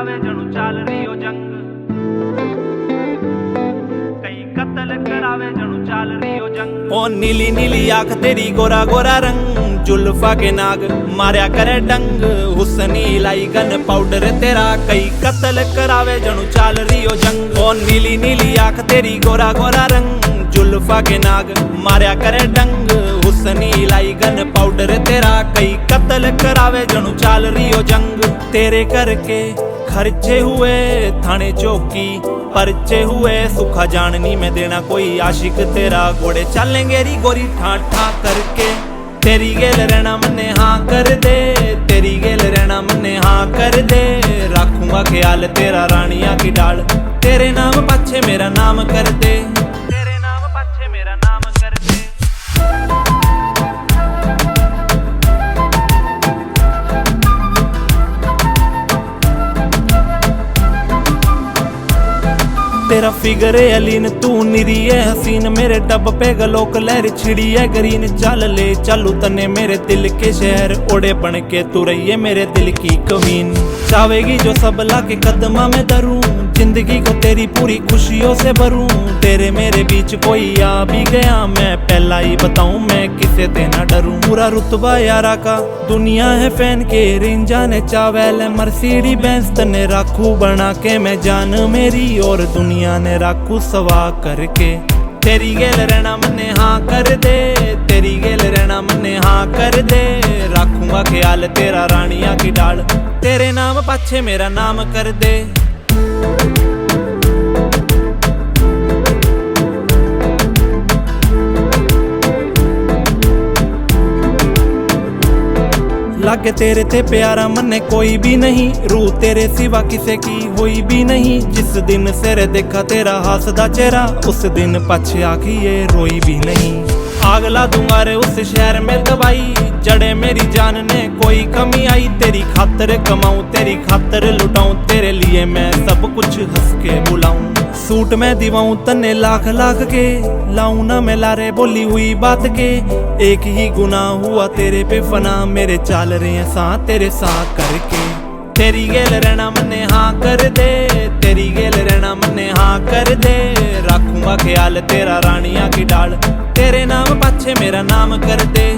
करावे जणू चाल रही हो जंग, कई कत्ल करावे जणू चाल रही हो जंग। ओ नीली नीली आंख तेरी गोरा गोरा रंग, जुल्फा के नाग मारया करे डंग, हुस्नी लाई गन पाउडर तेरा कई कत्ल करावे जणू चाल रही हो जंग। ओ नीली नीली आंख तेरी गोरा गोरा रंग, जुल्फा के नाग मारया करे डंग, हुस्नी लाई गन पाउडर तेरा कई कत्ल करावे जणू चाल रही हो जंग। तेरे करके खर्चे हुए थाने चौकी परचे हुए, सुखा जाननी में देना कोई आशिक तेरा, घोड़े चलेंगे री गोरी ठा ठा करके। तेरी गेल रहना मन्ने हाँ कर दे, तेरी गेल रहना मन्ने हाँ कर दे, रखूंगा ख्याल तेरा रानिया की डाल, तेरे नाम पाछे मेरा नाम कर दे, तेरे नाम पाछे मेरा नाम कर दे। तेरा फिगर है अलीन तू निरी है हसीन, मेरे टब पे गलोक लहर छिड़ी है ग्रीन, चल ले चलू तने मेरे दिल के शहर, ओड़े बन के तू रही है मेरे दिल की कमीन। चावेगी जो सब ला के कदमा में धरूं, जिंदगी को तेरी पूरी खुशियों से भरूं, तेरे मेरे बीच कोई आ भी गया मैं पहला ही बताऊं मैं किसे ते ना डरूं। पूरा रुतबा यारा का दुनिया है फैन के, रिंजा ने चावल मर्सिडी बेंज तने राखू बना के मैं जान मेरी, और दुनिया ने राखू सवा करके। तेरी गेल रहना मन्ने हाँ कर दे, तेरी गेल रहना मन्ने हाँ कर दे, रखूंगा ख्याल तेरा रानिया की डाल, तेरे नाम पाछे मेरा नाम कर दे। लागे तेरे ते प्यारा मन्ने कोई भी नहीं, रूह तेरे सिवा किसे की हुई भी नहीं, जिस दिन सिर देखा तेरा हंसदा चेहरा, उस दिन पछे आखी ये रोई भी नहीं। आग ला दूंगा रे उस शहर में दवाई, जड़े मेरी जान ने कोई कमी आई, तेरी खातर कमाऊं तेरी खातर लुटाऊं, तेरे लिए मैं सब कुछ हंस के बुलाऊं। सूट में दिवाऊं तन्ने लाख लाख के, लाऊं ना मैं लारे बोली हुई बात के, एक ही गुनाह हुआ तेरे पे फना, मेरे चाल रहे हैं सा तेरे सा करके। तेरी गेल रहना मन्ने हाँ कर दे, तेरी गेल रहना मन्ने हाँ कर दे, रखूंगा ख्याल तेरा रानिया की डाल, तेरे नाम पाछे मेरा नाम कर दे।